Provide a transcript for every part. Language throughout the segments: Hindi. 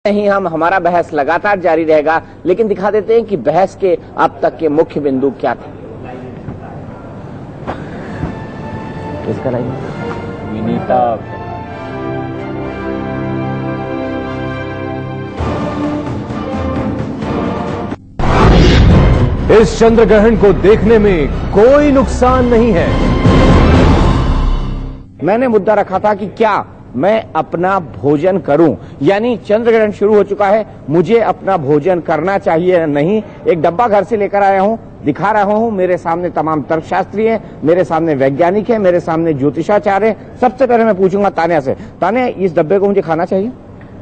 नहीं, हम हमारा बहस लगातार जारी रहेगा, लेकिन दिखा देते हैं कि बहस के अब तक के मुख्य बिंदु क्या थे। किसका लाइन? विनीता। इस चंद्र ग्रहण को देखने में कोई नुकसान नहीं है। मैंने मुद्दा रखा था कि क्या मैं अपना भोजन करूं, यानी चंद्र ग्रहण शुरू हो चुका है, मुझे अपना भोजन करना चाहिए या नहीं। एक डब्बा घर से लेकर आया हूं, दिखा रहा हूं, मेरे सामने तमाम तर्कशास्त्री हैं, मेरे सामने वैज्ञानिक हैं, मेरे सामने ज्योतिषाचार्य हैं। सबसे पहले मैं पूछूंगा तान्या से, तान्या इस डब्बे को मुझे खाना चाहिए?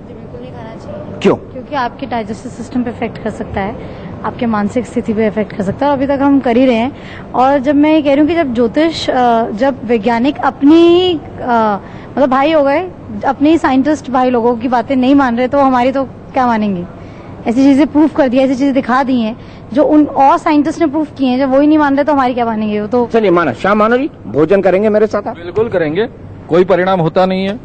बिल्कुल नहीं खाना चाहिए। क्यों? क्योंकि आपके डाइजेस्टिव सिस्टम पे इफेक्ट कर सकता है, आपके मानसिक स्थिति पे इफेक्ट कर सकता है, और अभी तक हम कर ही रहे हैं। और जब मैं ये कह रही हूँ कि जब ज्योतिष, जब वैज्ञानिक अपनी मतलब भाई हो गए, अपने साइंटिस्ट भाई लोगों की बातें नहीं मान रहे, तो हमारी तो क्या मानेंगे? ऐसी चीजें प्रूफ कर दिया, ऐसी चीजें दिखा दी हैं जो उन और साइंटिस्ट ने प्रूफ की हैं, जब वही नहीं मान रहे तो हमारी क्या मानेंगे? वो तो चलिए मानो, शाम मानो जी भोजन करेंगे मेरे साथ आप? बिल्कुल करेंगे, कोई परिणाम होता नहीं है।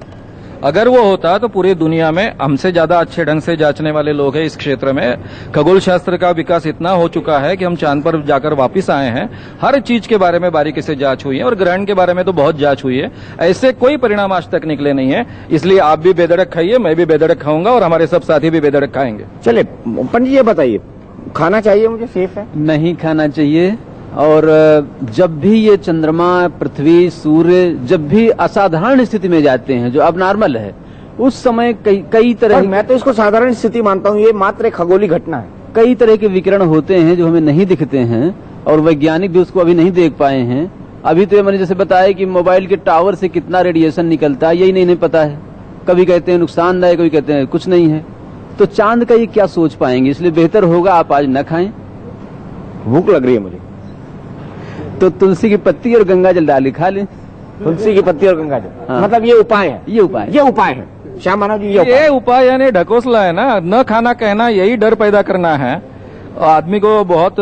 अगर वो होता तो पूरी दुनिया में हमसे ज्यादा अच्छे ढंग से जांचने वाले लोग हैं इस क्षेत्र में। खगोल शास्त्र का विकास इतना हो चुका है कि हम चांद पर जाकर वापस आए हैं। हर चीज के बारे में बारीकी से जांच हुई है, और ग्रहण के बारे में तो बहुत जांच हुई है। ऐसे कोई परिणाम आज तक निकले नहीं है। इसलिए आप भी बेधड़क खाइए, मैं भी बेधड़क खाऊंगा, और हमारे सब साथी भी बेधड़क खाएंगे। चलिए पंडित जी ये बताइए, खाना चाहिए मुझे, सेफ है? नहीं खाना चाहिए। और जब भी ये चंद्रमा, पृथ्वी, सूर्य जब भी असाधारण स्थिति में जाते हैं, जो अब नॉर्मल है, उस समय कई तरह, मैं तो इसको साधारण स्थिति मानता हूँ, ये मात्र एक खगोलीय घटना है। कई तरह के विकिरण होते हैं जो हमें नहीं दिखते हैं, और वैज्ञानिक भी उसको अभी नहीं देख पाए हैं। अभी तो मैंने जैसे बताया कि मोबाइल के टावर से कितना रेडिएशन निकलता है, यही नहीं पता है। कभी कहते हैं नुकसानदायक, कभी कहते हैं कुछ नहीं है। तो चांद का ये क्या सोच पाएंगे? इसलिए बेहतर होगा आप आज न खाएं। भूख लग रही है मुझे, तो तुलसी की पत्ती और गंगा जल डाल के खा लें। तुलसी की पत्ती और गंगा जल, हाँ। मतलब ये उपाय है? ये उपाय है श्याम मानव जी, ये उपाय यानी ढकोसला है ना, न खाना कहना, यही डर पैदा करना है। आदमी को बहुत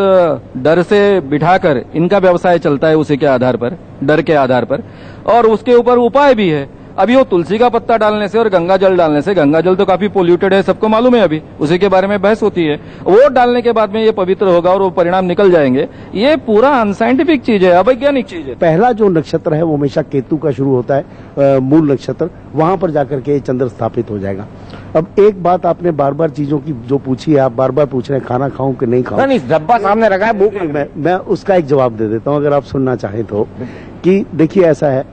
डर से बिठाकर इनका व्यवसाय चलता है, उसी के आधार पर, डर के आधार पर, और उसके ऊपर उपाय भी है। अभी वो तुलसी का पत्ता डालने से और गंगा जल डालने से, गंगा जल तो काफी पोल्यूटेड है, सबको मालूम है, अभी उसी के बारे में बहस होती है, वो डालने के बाद में ये पवित्र होगा और वो परिणाम निकल जाएंगे। ये पूरा अनसाइंटिफिक चीज है, अवैज्ञानिक चीज है। पहला जो नक्षत्र है वो हमेशा केतु का शुरू होता है, मूल नक्षत्र, वहां पर जाकर के चंद्र स्थापित हो जाएगा। अब एक बात आपने बार बार चीजों की जो पूछी है, आप बार बार पूछ रहे हैं खाना खाऊं कि नहीं खाऊं। नहीं, डब्बा सामने रखा है, भूख मैं उसका एक जवाब दे देता हूं अगर आप सुनना चाहें तो। कि देखिए ऐसा है,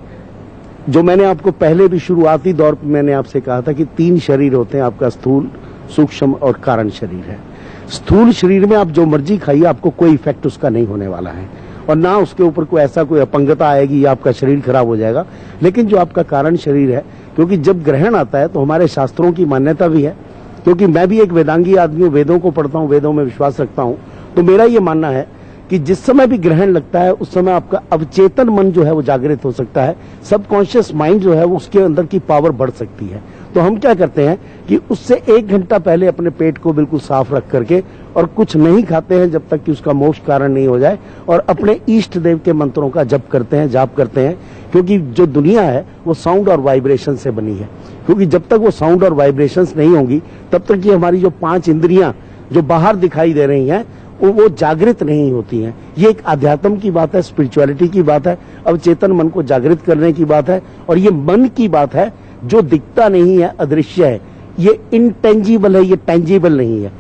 जो मैंने आपको पहले भी शुरुआती दौर पर मैंने आपसे कहा था कि 3 शरीर होते हैं, आपका स्थूल, सूक्ष्म और कारण शरीर है। स्थूल शरीर में आप जो मर्जी खाइए, आपको कोई इफेक्ट उसका नहीं होने वाला है, और ना उसके ऊपर कोई ऐसा कोई अपंगता आएगी या आपका शरीर खराब हो जाएगा। लेकिन जो आपका कारण शरीर है, क्योंकि जब ग्रहण आता है तो हमारे शास्त्रों की मान्यता भी है, क्योंकि मैं भी एक वेदांगी आदमी हूँ, वेदों को पढ़ता हूँ, वेदों में विश्वास रखता हूँ, तो मेरा ये मानना है कि जिस समय भी ग्रहण लगता है उस समय आपका अवचेतन मन जो है वो जागृत हो सकता है, सबकॉन्शियस माइंड जो है वो उसके अंदर की पावर बढ़ सकती है। तो हम क्या करते हैं कि उससे 1 घंटा पहले अपने पेट को बिल्कुल साफ रख करके और कुछ नहीं खाते हैं जब तक कि उसका मोक्ष कारण नहीं हो जाए, और अपने इष्ट देव के मंत्रों का जप करते हैं, जाप करते हैं। क्योंकि जो दुनिया है वो साउंड और वाइब्रेशन से बनी है, क्योंकि जब तक वो साउंड और वाइब्रेशंस नहीं होंगी तब तक ये हमारी जो 5 इंद्रियां जो बाहर दिखाई दे रही हैं वो जागृत नहीं होती हैं। ये एक अध्यात्म की बात है, स्पिरिचुअलिटी की बात है, अवचेतन मन को जागृत करने की बात है, और ये मन की बात है जो दिखता नहीं है, अदृश्य है, ये इनटेंजिबल है, ये टेंजिबल नहीं है।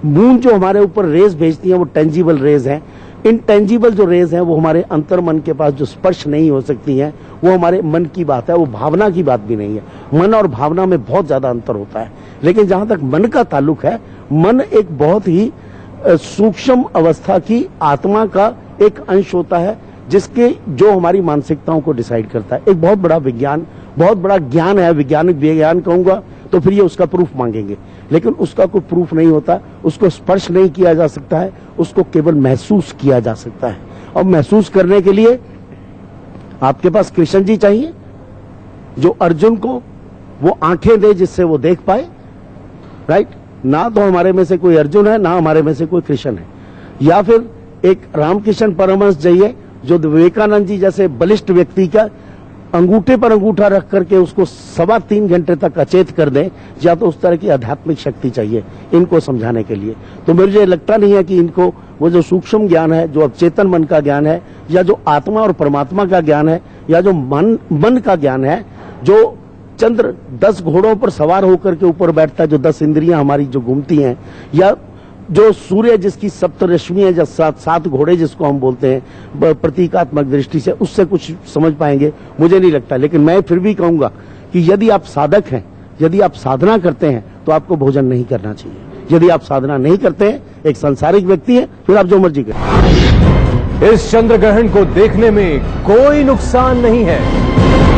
मून जो हमारे ऊपर रेज भेजती है वो टेंजिबल रेज हैं, इनटेंजिबल जो रेज हैं वो हमारे अंतर मन के पास जो स्पर्श नहीं हो सकती हैं, वो हमारे मन की बात है, वो भावना की बात भी नहीं है। मन और भावना में बहुत ज्यादा अंतर होता है। लेकिन जहां तक मन का ताल्लुक है, मन एक बहुत ही सूक्ष्म अवस्था की आत्मा का एक अंश होता है, जिसके जो हमारी मानसिकताओं को डिसाइड करता है। एक बहुत बड़ा विज्ञान, बहुत बड़ा ज्ञान है, वैज्ञानिक विज्ञान कहूंगा तो फिर ये उसका प्रूफ मांगेंगे, लेकिन उसका कोई प्रूफ नहीं होता, उसको स्पर्श नहीं किया जा सकता है, उसको केवल महसूस किया जा सकता है। और महसूस करने के लिए आपके पास कृष्ण जी चाहिए, जो अर्जुन को वो आंखें दे जिससे वो देख पाए, राइट? ना तो हमारे में से कोई अर्जुन है, ना हमारे में से कोई कृष्ण है। या फिर एक रामकृष्ण परमहंस चाहिए, जो विवेकानंद जी जैसे बलिष्ठ व्यक्ति का अंगूठे पर अंगूठा रख करके उसको 3.25 घंटे तक अचेत कर दें, या तो उस तरह की आध्यात्मिक शक्ति चाहिए इनको समझाने के लिए। तो मुझे लगता नहीं है कि इनको वो जो सूक्ष्म ज्ञान है, जो अवचेतन मन का ज्ञान है, या जो आत्मा और परमात्मा का ज्ञान है, या जो मन का ज्ञान है, जो चंद्र 10 घोड़ों पर सवार होकर के ऊपर बैठता है, जो 10 इंद्रियां हमारी जो घूमती हैं, या जो सूर्य जिसकी सप्तरश्मि है, जो 7 घोड़े जिसको हम बोलते हैं प्रतीकात्मक दृष्टि से, उससे कुछ समझ पाएंगे मुझे नहीं लगता। लेकिन मैं फिर भी कहूंगा कि यदि आप साधक हैं, यदि आप साधना करते हैं, तो आपको भोजन नहीं करना चाहिए। यदि आप साधना नहीं करते हैं, एक सांसारिक व्यक्ति है, फिर आप जो मर्जी करें। इस चंद्र ग्रहण को देखने में कोई नुकसान नहीं है।